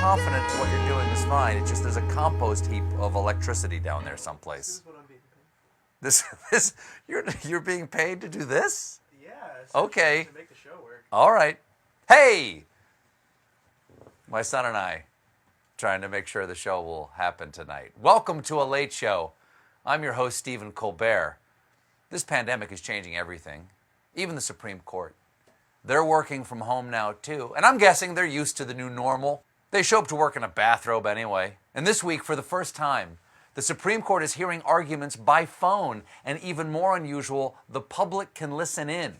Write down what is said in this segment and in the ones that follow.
confident what you're doing is fine. It's just there's a compost heap of electricity down there someplace. This is what I'm being paid. This you're being paid to do this? Yeah. Okay. To make the show work. All right. Hey, my son and I trying to make sure the show will happen tonight. Welcome to A Late Show. I'm your host, Stephen Colbert. This pandemic is changing everything, even the Supreme Court. They're working from home now, too, and I'm guessing they're used to the new normal. They show up to work in a bathrobe anyway. And this week, for the first time, the Supreme Court is hearing arguments by phone, and even more unusual, the public can listen in.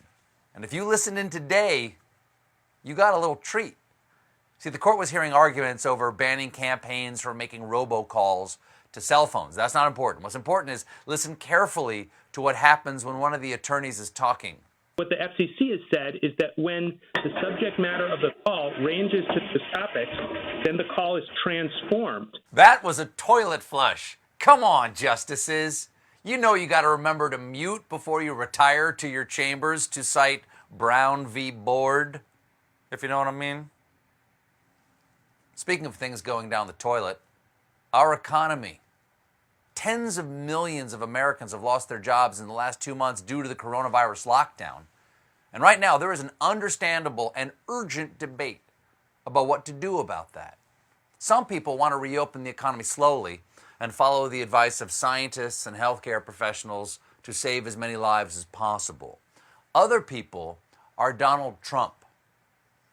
And if you listened in today, you got a little treat. See, the court was hearing arguments over banning campaigns for making robocalls to cell phones. That's not important. What's important is listen carefully to what happens when one of the attorneys is talking. What the FCC has said is that when the subject matter of the call ranges to the topics, then the call is transformed. That was a toilet flush. Come on, justices. You know you got to remember to mute before you retire to your chambers to cite Brown v. Board, if you know what I mean. Speaking of things going down the toilet, our economy. Tens of millions of Americans have lost their jobs in the last 2 months due to the coronavirus lockdown. And right now, there is an understandable and urgent debate about what to do about that. Some people want to reopen the economy slowly and follow the advice of scientists and healthcare professionals to save as many lives as possible. Other people are Donald Trump.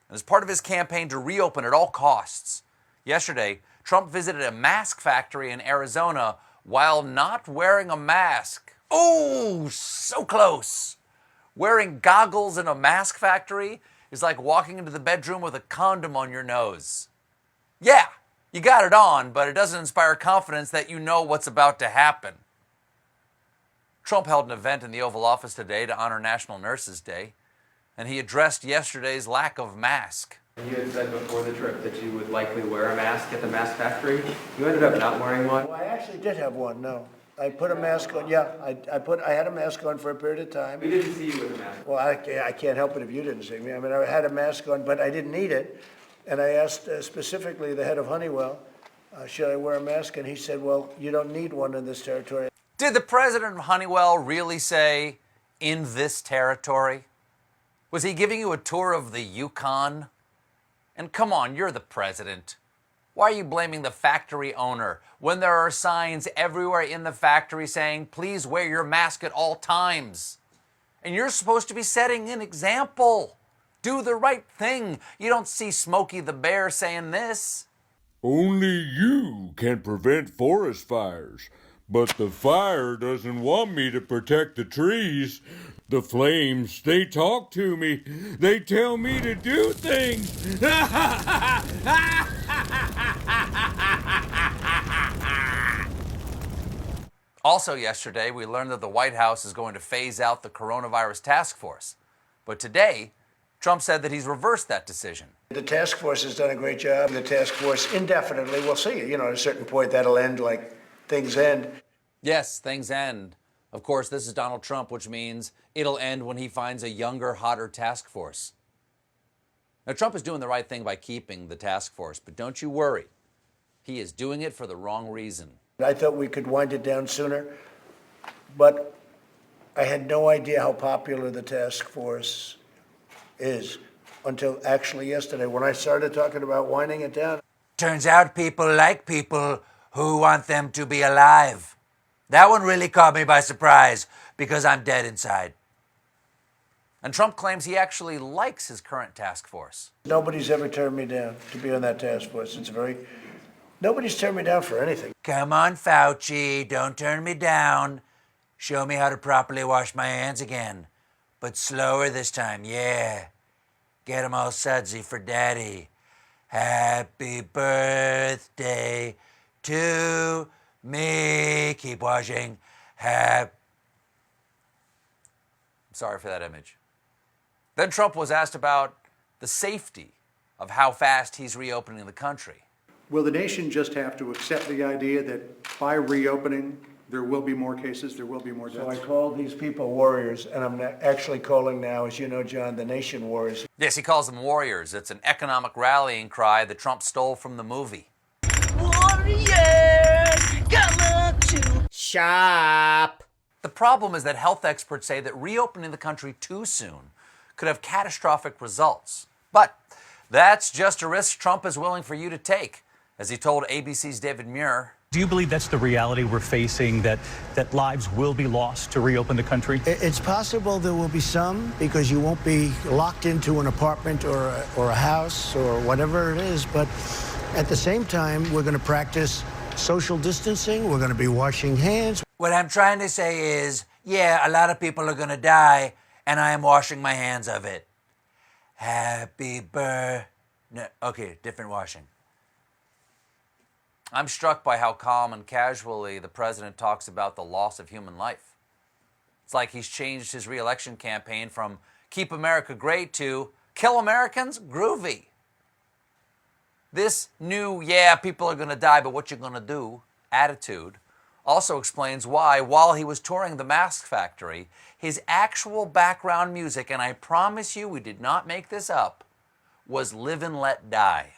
And as part of his campaign to reopen at all costs, yesterday, Trump visited a mask factory in Arizona while not wearing a mask. Oh, so close. Wearing goggles in a mask factory is like walking into the bedroom with a condom on your nose. Yeah, you got it on, but it doesn't inspire confidence that you know what's about to happen. Trump held an event in the Oval Office today to honor National Nurses Day, and he addressed yesterday's lack of mask. You had said before the trip that you would likely wear a mask at the mask factory. You ended up not wearing one. Well, I actually did have one, no. I put a mask on, yeah, I had a mask on for a period of time. We didn't see you with a mask. Well, I can't help it if you didn't see me. I mean, I had a mask on, but I didn't need it. And I asked specifically the head of Honeywell, should I wear a mask? And he said, well, you don't need one in this territory. Did the president of Honeywell really say, in this territory? Was he giving you a tour of the Yukon? And come on, you're the president. Why are you blaming the factory owner when there are signs everywhere in the factory saying, please wear your mask at all times? And you're supposed to be setting an example. Do the right thing. You don't see Smokey the Bear saying this. Only you can prevent forest fires, but the fire doesn't want me to protect the trees. The flames, they talk to me. They tell me to do things. Also yesterday, we learned that the White House is going to phase out the coronavirus task force. But today, Trump said that he's reversed that decision. The task force has done a great job. The task force indefinitely, we'll see. You know, at a certain point that'll end like things end. Yes, things end. Of course, this is Donald Trump, which means it'll end when he finds a younger, hotter task force. Now, Trump is doing the right thing by keeping the task force, but don't you worry. He is doing it for the wrong reason. I thought we could wind it down sooner, but I had no idea how popular the task force is until actually yesterday when I started talking about winding it down. Turns out people like people who want them to be alive. That one really caught me by surprise because I'm dead inside. And Trump claims he actually likes his current task force. Nobody's ever turned me down to be on that task force. Nobody's turned me down for anything. Come on, Fauci, don't turn me down. Show me how to properly wash my hands again. But slower this time, yeah. Get 'em all sudsy for Daddy. Happy birthday to me. Keep washing. Sorry for that image. Then Trump was asked about the safety of how fast he's reopening the country. Will the nation just have to accept the idea that by reopening, There will be more cases, there will be more So I deaths. call these people warriors, and I'm actually calling now, as you know, John, the nation warriors. Yes, he calls them warriors. It's an economic rallying cry that Trump stole from the movie. Shop. The problem is that health experts say that reopening the country too soon could have catastrophic results. But that's just a risk Trump is willing for you to take, as he told ABC's David Muir. Do you believe that's the reality we're facing, that lives will be lost to reopen the country? It's possible there will be some, because you won't be locked into an apartment or a house or whatever it is. But at the same time, we're going to practice social distancing. We're going to be washing hands. What I'm trying to say is, yeah, a lot of people are going to die, and I am washing my hands of it. Happy birthday. No, okay, different washing. I'm struck by how calm and casually the president talks about the loss of human life. It's like he's changed his re-election campaign from Keep America Great to Kill Americans Groovy. This new, yeah, people are going to die, but what you going to do attitude also explains why, while he was touring the Mask Factory, his actual background music, and I promise you we did not make this up, was Live and Let Die.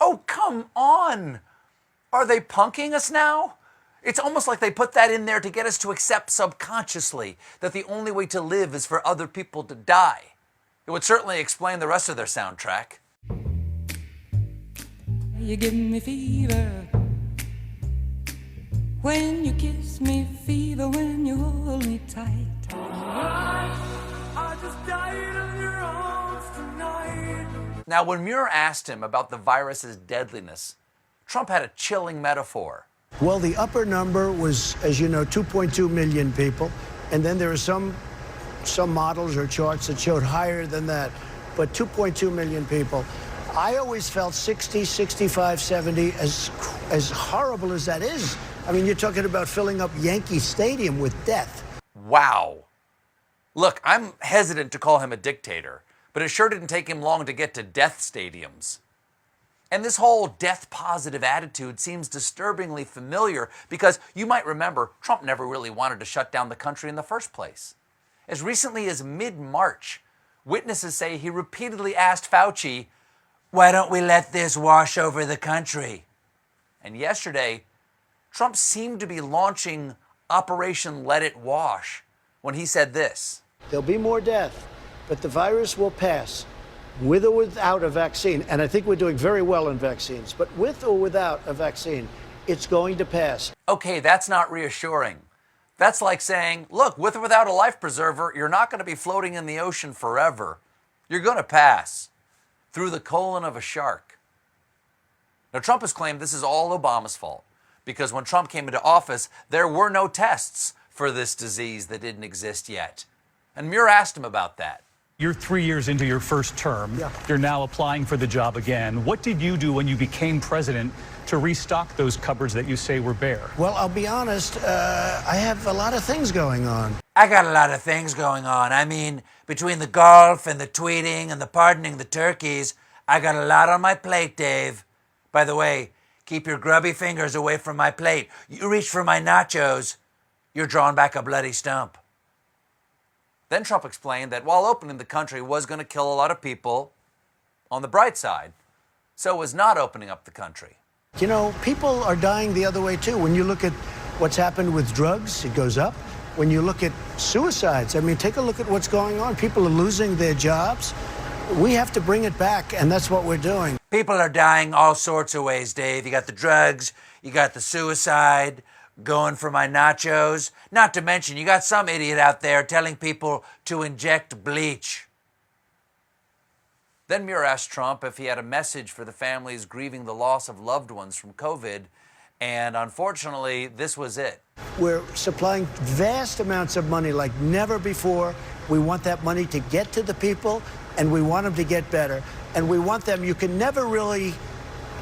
Oh, come on! Are they punking us now? It's almost like they put that in there to get us to accept subconsciously that the only way to live is for other people to die. It would certainly explain the rest of their soundtrack. You give me fever when you kiss me, fever when you hold me tight. I just died of your arms tonight. Now, when Muir asked him about the virus's deadliness, Trump had a chilling metaphor. Well, the upper number was, as you know, 2.2 million people. And then there are some models or charts that showed higher than that. But 2.2 million people. I always felt 60, 65, 70, as horrible as that is. I mean, you're talking about filling up Yankee Stadium with death. Wow. Look, I'm hesitant to call him a dictator, but it sure didn't take him long to get to death stadiums. And this whole death-positive attitude seems disturbingly familiar because you might remember Trump never really wanted to shut down the country in the first place. As recently as mid-March, witnesses say he repeatedly asked Fauci, Why don't we let this wash over the country? And yesterday, Trump seemed to be launching Operation Let It Wash when he said this. There'll be more death, but the virus will pass, with or without a vaccine. And I think we're doing very well in vaccines, but with or without a vaccine, it's going to pass. Okay, that's not reassuring. That's like saying, look, with or without a life preserver, you're not going to be floating in the ocean forever. You're going to pass through the colon of a shark. Now, Trump has claimed this is all Obama's fault because when Trump came into office, there were no tests for this disease that didn't exist yet. And Muir asked him about that. You're 3 years into your first term. Yeah. You're now applying for the job again. What did you do when you became president to restock those cupboards that you say were bare? Well, I'll be honest, I have a lot of things going on. I got a lot of things going on. I mean, between the golf and the tweeting and the pardoning the turkeys, I got a lot on my plate, Dave. By the way, keep your grubby fingers away from my plate. You reach for my nachos, you're drawing back a bloody stump. Then Trump explained that while opening the country was going to kill a lot of people, on the bright side, so was not opening up the country. You know, people are dying the other way, too. When you look at what's happened with drugs, it goes up. When you look at suicides, I mean, take a look at what's going on. People are losing their jobs. We have to bring it back, and that's what we're doing. People are dying all sorts of ways, Dave. You got the drugs, you got the suicide, going for my nachos. Not to mention, you got some idiot out there telling people to inject bleach. Then Muir asked Trump if he had a message for the families grieving the loss of loved ones from COVID, and unfortunately, this was it. We're supplying vast amounts of money like never before. We want that money to get to the people, and we want them to get better. And we want them, you can never really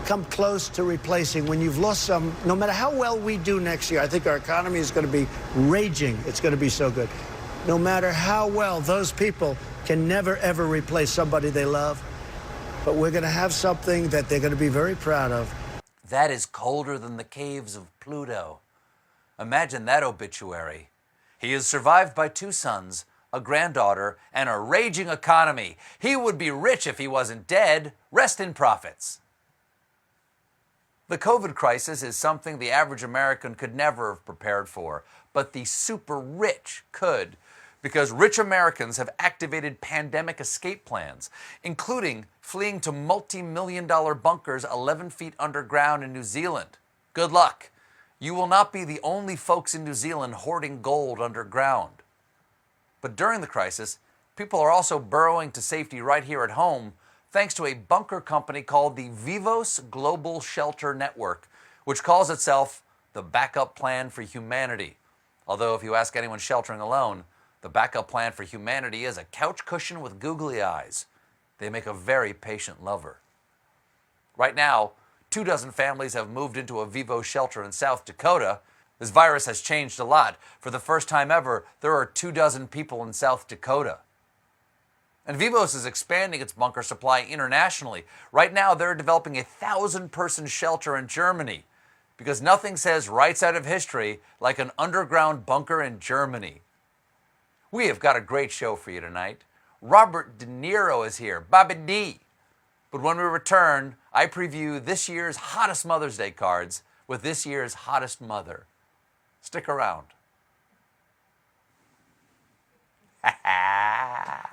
come close to replacing when you've lost some. No matter how well we do next year, I think our economy is going to be raging. It's going to be so good. no matter how well those people can never, ever replace somebody they love. But we're going to have something that they're going to be very proud of. That is colder than the caves of Pluto. Imagine that obituary. He is survived by 2 sons, a granddaughter, and a raging economy. He would be rich if he wasn't dead. Rest in profits. The COVID crisis is something the average American could never have prepared for, but the super rich could, because rich Americans have activated pandemic escape plans, including fleeing to multi-million-dollar bunkers 11 feet underground in New Zealand. Good luck. You will not be the only folks in New Zealand hoarding gold underground. But during the crisis, people are also burrowing to safety right here at home, thanks to a bunker company called the Vivo Global Shelter Network, which calls itself the Backup Plan for Humanity. Although if you ask anyone sheltering alone, the Backup Plan for Humanity is a couch cushion with googly eyes. They make a very patient lover. Right now, 24 families have moved into a Vivo shelter in South Dakota. This virus has changed a lot. For the first time ever, there are 24 people in South Dakota. And Vivos is expanding its bunker supply internationally. Right now, they're developing a 1,000-person shelter in Germany, because nothing says rights out of history like an underground bunker in Germany. We have got a great show for you tonight. Robert De Niro is here, Bobby D. But when we return, I preview this year's hottest Mother's Day cards with this year's hottest mother. Stick around. Ha ha!